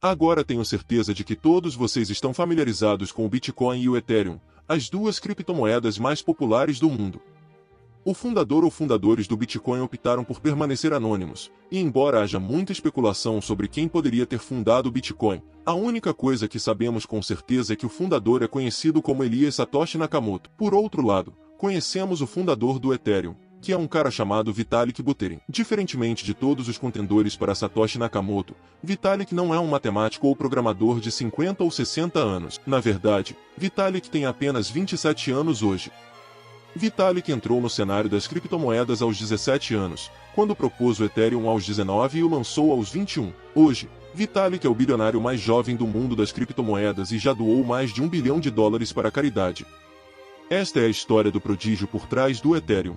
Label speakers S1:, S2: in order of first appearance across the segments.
S1: Agora tenho certeza de que todos vocês estão familiarizados com o Bitcoin e o Ethereum, as duas criptomoedas mais populares do mundo. O fundador ou fundadores do Bitcoin optaram por permanecer anônimos, e embora haja muita especulação sobre quem poderia ter fundado o Bitcoin, a única coisa que sabemos com certeza é que o fundador é conhecido como Elias Satoshi Nakamoto. Por outro lado, conhecemos o fundador do Ethereum, que é um cara chamado Vitalik Buterin. Diferentemente de todos os contendores para Satoshi Nakamoto, Vitalik não é um matemático ou programador de 50 ou 60 anos. Na verdade, Vitalik tem apenas 27 anos hoje. Vitalik entrou no cenário das criptomoedas aos 17 anos, quando propôs o Ethereum aos 19 e o lançou aos 21. Hoje, Vitalik é o bilionário mais jovem do mundo das criptomoedas e já doou mais de $1 bilhão para a caridade. Esta é a história do prodígio por trás do Ethereum.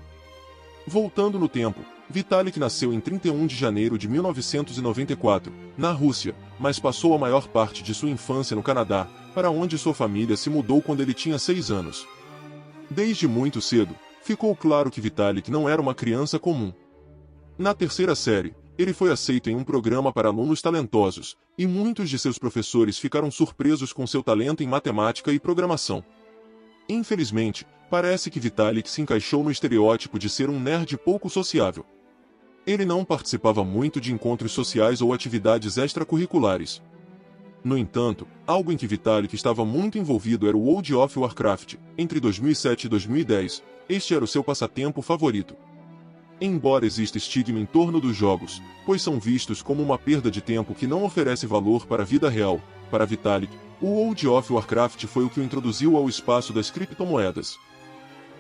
S1: Voltando no tempo, Vitalik nasceu em 31 de janeiro de 1994, na Rússia, mas passou a maior parte de sua infância no Canadá, para onde sua família se mudou quando ele tinha 6 anos. Desde muito cedo, ficou claro que Vitalik não era uma criança comum. Na terceira série, ele foi aceito em um programa para alunos talentosos, e muitos de seus professores ficaram surpresos com seu talento em matemática e programação. Infelizmente, parece que Vitalik se encaixou no estereótipo de ser um nerd pouco sociável. Ele não participava muito de encontros sociais ou atividades extracurriculares. No entanto, algo em que Vitalik estava muito envolvido era o World of Warcraft. Entre 2007 e 2010, este era o seu passatempo favorito. Embora exista estigma em torno dos jogos, pois são vistos como uma perda de tempo que não oferece valor para a vida real, para Vitalik, o World of Warcraft foi o que o introduziu ao espaço das criptomoedas.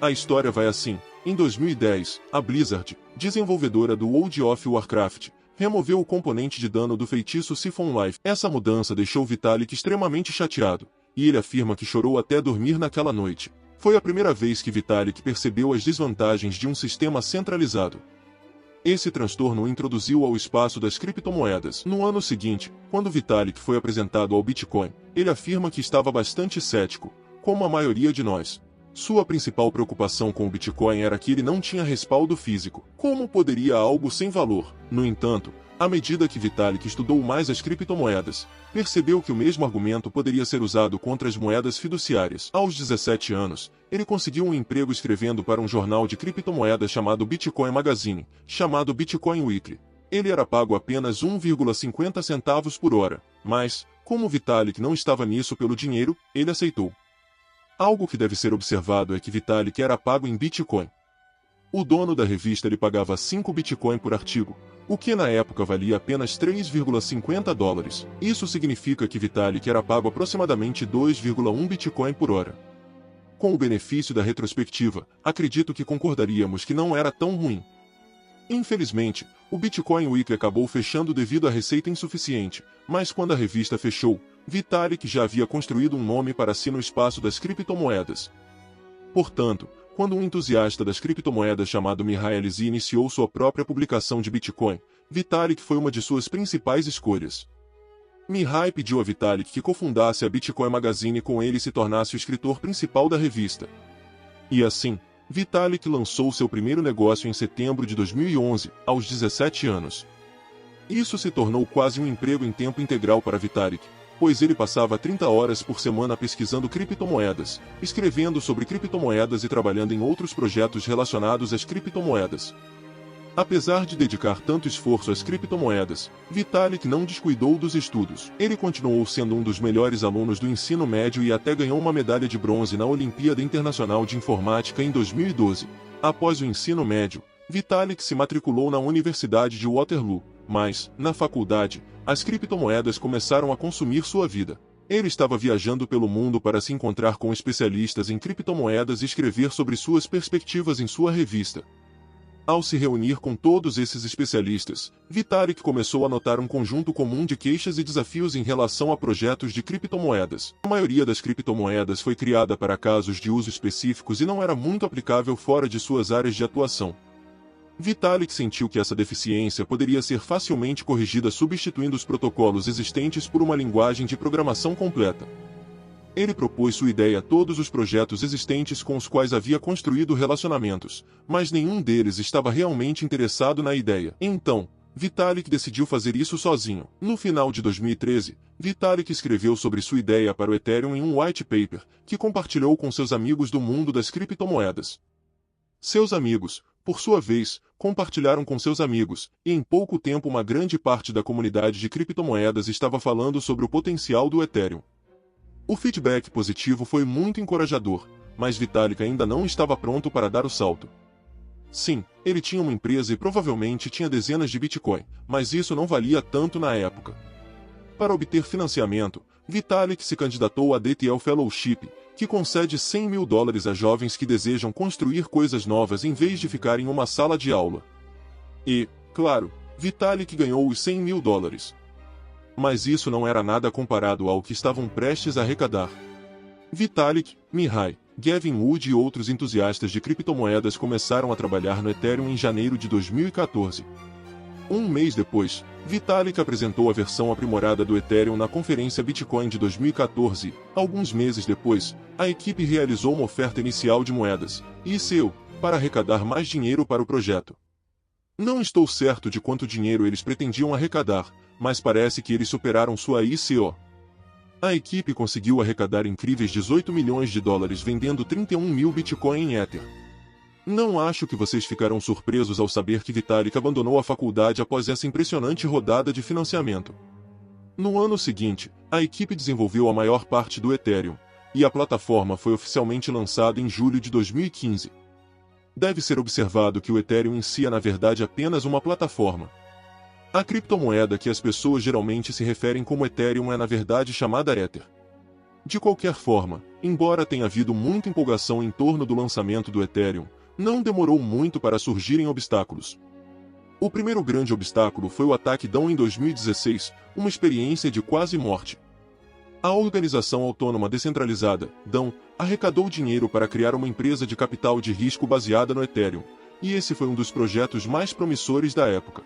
S1: A história vai assim: em 2010, a Blizzard, desenvolvedora do World of Warcraft, removeu o componente de dano do feitiço Siphon Life. Essa mudança deixou Vitalik extremamente chateado, e ele afirma que chorou até dormir naquela noite. Foi a primeira vez que Vitalik percebeu as desvantagens de um sistema centralizado. Esse transtorno o introduziu ao espaço das criptomoedas. No ano seguinte, quando Vitalik foi apresentado ao Bitcoin, ele afirma que estava bastante cético, como a maioria de nós. Sua principal preocupação com o Bitcoin era que ele não tinha respaldo físico. Como poderia algo sem valor? No entanto, à medida que Vitalik estudou mais as criptomoedas, percebeu que o mesmo argumento poderia ser usado contra as moedas fiduciárias. Aos 17 anos, ele conseguiu um emprego escrevendo para um jornal de criptomoedas chamado Bitcoin Magazine, chamado Bitcoin Weekly. Ele era pago apenas 1,50 centavos por hora, mas, como Vitalik não estava nisso pelo dinheiro, ele aceitou. Algo que deve ser observado é que Vitalik era pago em Bitcoin. O dono da revista lhe pagava 5 Bitcoin por artigo, o que na época valia apenas $3,50. Isso significa que Vitalik era pago aproximadamente 2,1 Bitcoin por hora. Com o benefício da retrospectiva, acredito que concordaríamos que não era tão ruim. Infelizmente, o Bitcoin Weekly acabou fechando devido à receita insuficiente, mas quando a revista fechou, Vitalik já havia construído um nome para si no espaço das criptomoedas. Portanto, quando um entusiasta das criptomoedas chamado Mihaly Z iniciou sua própria publicação de Bitcoin, Vitalik foi uma de suas principais escolhas. Mihaly pediu a Vitalik que cofundasse a Bitcoin Magazine e com ele se tornasse o escritor principal da revista. E assim, Vitalik lançou seu primeiro negócio em setembro de 2011, aos 17 anos. Isso se tornou quase um emprego em tempo integral para Vitalik, pois ele passava 30 horas por semana pesquisando criptomoedas, escrevendo sobre criptomoedas e trabalhando em outros projetos relacionados às criptomoedas. Apesar de dedicar tanto esforço às criptomoedas, Vitalik não descuidou dos estudos. Ele continuou sendo um dos melhores alunos do ensino médio e até ganhou uma medalha de bronze na Olimpíada Internacional de Informática em 2012. Após o ensino médio, Vitalik se matriculou na Universidade de Waterloo, mas, na faculdade, as criptomoedas começaram a consumir sua vida. Ele estava viajando pelo mundo para se encontrar com especialistas em criptomoedas e escrever sobre suas perspectivas em sua revista. Ao se reunir com todos esses especialistas, Vitalik começou a notar um conjunto comum de queixas e desafios em relação a projetos de criptomoedas. A maioria das criptomoedas foi criada para casos de uso específicos e não era muito aplicável fora de suas áreas de atuação. Vitalik sentiu que essa deficiência poderia ser facilmente corrigida substituindo os protocolos existentes por uma linguagem de programação completa. Ele propôs sua ideia a todos os projetos existentes com os quais havia construído relacionamentos, mas nenhum deles estava realmente interessado na ideia. Então, Vitalik decidiu fazer isso sozinho. No final de 2013, Vitalik escreveu sobre sua ideia para o Ethereum em um white paper, que compartilhou com seus amigos do mundo das criptomoedas. Seus amigos, por sua vez, compartilharam com seus amigos, e em pouco tempo uma grande parte da comunidade de criptomoedas estava falando sobre o potencial do Ethereum. O feedback positivo foi muito encorajador, mas Vitalik ainda não estava pronto para dar o salto. Sim, ele tinha uma empresa e provavelmente tinha dezenas de Bitcoin, mas isso não valia tanto na época. Para obter financiamento, Vitalik se candidatou à DTL Fellowship, que concede $100 mil a jovens que desejam construir coisas novas em vez de ficar em uma sala de aula. E, claro, Vitalik ganhou os $100 mil. Mas isso não era nada comparado ao que estavam prestes a arrecadar. Vitalik, Mihai, Gavin Wood e outros entusiastas de criptomoedas começaram a trabalhar no Ethereum em janeiro de 2014. Um mês depois, Vitalik apresentou a versão aprimorada do Ethereum na conferência Bitcoin de 2014. Alguns meses depois, a equipe realizou uma oferta inicial de moedas, ICO, para arrecadar mais dinheiro para o projeto. Não estou certo de quanto dinheiro eles pretendiam arrecadar, mas parece que eles superaram sua ICO. A equipe conseguiu arrecadar incríveis $18 milhões vendendo 31 mil Bitcoin em Ether. Não acho que vocês ficarão surpresos ao saber que Vitalik abandonou a faculdade após essa impressionante rodada de financiamento. No ano seguinte, a equipe desenvolveu a maior parte do Ethereum, e a plataforma foi oficialmente lançada em julho de 2015. Deve ser observado que o Ethereum em si é na verdade apenas uma plataforma. A criptomoeda que as pessoas geralmente se referem como Ethereum é na verdade chamada Ether. De qualquer forma, embora tenha havido muita empolgação em torno do lançamento do Ethereum, não demorou muito para surgirem obstáculos. O primeiro grande obstáculo foi o ataque DAO em 2016, uma experiência de quase morte. A organização autônoma descentralizada, DAO, arrecadou dinheiro para criar uma empresa de capital de risco baseada no Ethereum, e esse foi um dos projetos mais promissores da época.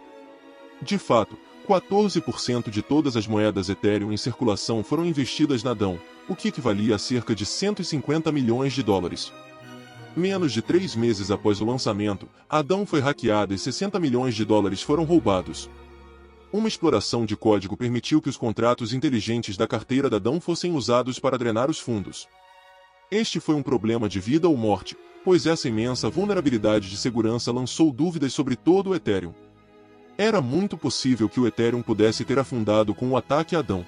S1: De fato, 14% de todas as moedas Ethereum em circulação foram investidas na DAO, o que equivalia a cerca de $150 milhões. Menos de 3 meses após o lançamento, a DAO foi hackeada e $60 milhões foram roubados. Uma exploração de código permitiu que os contratos inteligentes da carteira da DAO fossem usados para drenar os fundos. Este foi um problema de vida ou morte, pois essa imensa vulnerabilidade de segurança lançou dúvidas sobre todo o Ethereum. Era muito possível que o Ethereum pudesse ter afundado com o ataque à DAO.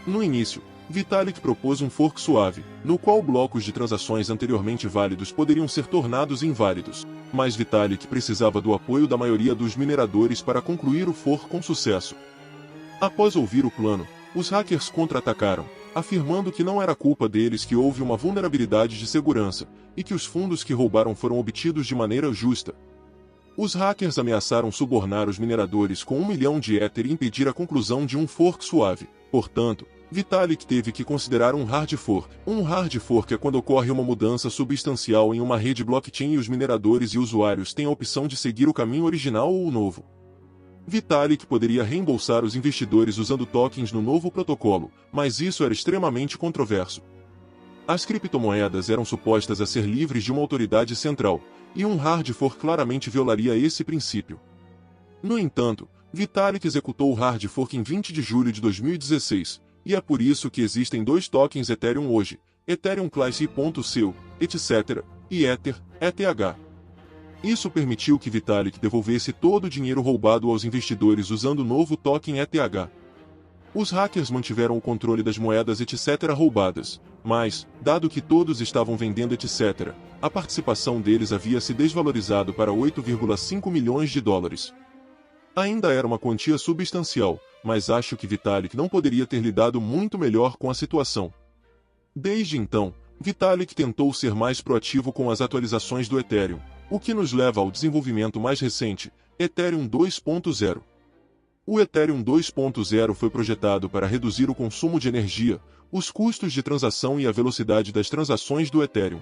S1: No início, Vitalik propôs um fork suave, no qual blocos de transações anteriormente válidos poderiam ser tornados inválidos, mas Vitalik precisava do apoio da maioria dos mineradores para concluir o fork com sucesso. Após ouvir o plano, os hackers contra-atacaram, afirmando que não era culpa deles que houve uma vulnerabilidade de segurança, e que os fundos que roubaram foram obtidos de maneira justa. Os hackers ameaçaram subornar os mineradores com 1 milhão de Ether e impedir a conclusão de um fork suave. Portanto, Vitalik teve que considerar um hard fork. Um hard fork é quando ocorre uma mudança substancial em uma rede blockchain e os mineradores e usuários têm a opção de seguir o caminho original ou o novo. Vitalik poderia reembolsar os investidores usando tokens no novo protocolo, mas isso era extremamente controverso. As criptomoedas eram supostas a ser livres de uma autoridade central, e um hard fork claramente violaria esse princípio. No entanto, Vitalik executou o hard fork em 20 de julho de 2016, e é por isso que existem 2 tokens Ethereum hoje, Ethereum Class.CO, etc., e Ether, ETH. Isso permitiu que Vitalik devolvesse todo o dinheiro roubado aos investidores usando o novo token ETH. Os hackers mantiveram o controle das moedas etc. roubadas, mas, dado que todos estavam vendendo etc., a participação deles havia se desvalorizado para $8,5 milhões. Ainda era uma quantia substancial, mas acho que Vitalik não poderia ter lidado muito melhor com a situação. Desde então, Vitalik tentou ser mais proativo com as atualizações do Ethereum, o que nos leva ao desenvolvimento mais recente, Ethereum 2.0. O Ethereum 2.0 foi projetado para reduzir o consumo de energia, os custos de transação e a velocidade das transações do Ethereum.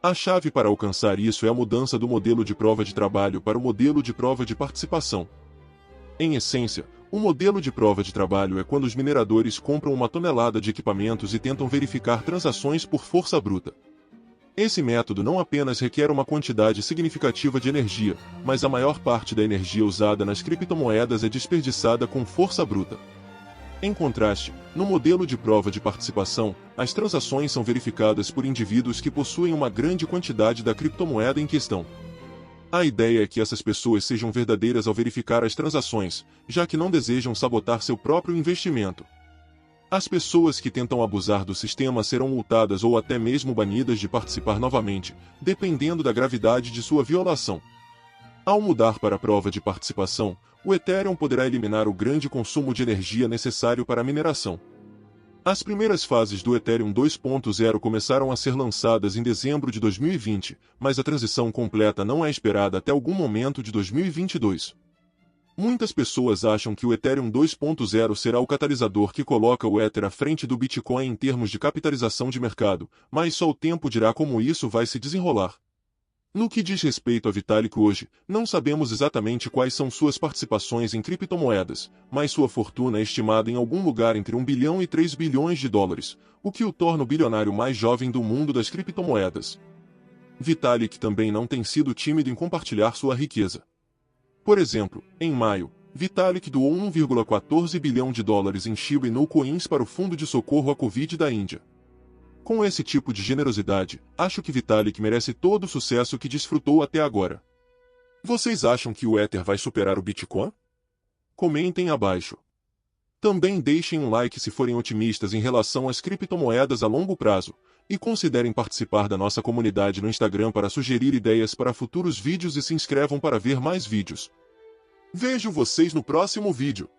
S1: A chave para alcançar isso é a mudança do modelo de prova de trabalho para o modelo de prova de participação. Em essência, o modelo de prova de trabalho é quando os mineradores compram 1 tonelada de equipamentos e tentam verificar transações por força bruta. Esse método não apenas requer uma quantidade significativa de energia, mas a maior parte da energia usada nas criptomoedas é desperdiçada com força bruta. Em contraste, no modelo de prova de participação, as transações são verificadas por indivíduos que possuem uma grande quantidade da criptomoeda em questão. A ideia é que essas pessoas sejam verdadeiras ao verificar as transações, já que não desejam sabotar seu próprio investimento. As pessoas que tentam abusar do sistema serão multadas ou até mesmo banidas de participar novamente, dependendo da gravidade de sua violação. Ao mudar para a prova de participação, o Ethereum poderá eliminar o grande consumo de energia necessário para a mineração. As primeiras fases do Ethereum 2.0 começaram a ser lançadas em dezembro de 2020, mas a transição completa não é esperada até algum momento de 2022. Muitas pessoas acham que o Ethereum 2.0 será o catalisador que coloca o Ether à frente do Bitcoin em termos de capitalização de mercado, mas só o tempo dirá como isso vai se desenrolar. No que diz respeito a Vitalik hoje, não sabemos exatamente quais são suas participações em criptomoedas, mas sua fortuna é estimada em algum lugar entre 1 bilhão e 3 bilhões de dólares, o que o torna o bilionário mais jovem do mundo das criptomoedas. Vitalik também não tem sido tímido em compartilhar sua riqueza. Por exemplo, em maio, Vitalik doou 1,14 bilhão de dólares em Shiba Inu Coins para o Fundo de Socorro à Covid da Índia. Com esse tipo de generosidade, acho que Vitalik merece todo o sucesso que desfrutou até agora. Vocês acham que o Ether vai superar o Bitcoin? Comentem abaixo. Também deixem um like se forem otimistas em relação às criptomoedas a longo prazo, e considerem participar da nossa comunidade no Instagram para sugerir ideias para futuros vídeos e se inscrevam para ver mais vídeos. Vejo vocês no próximo vídeo.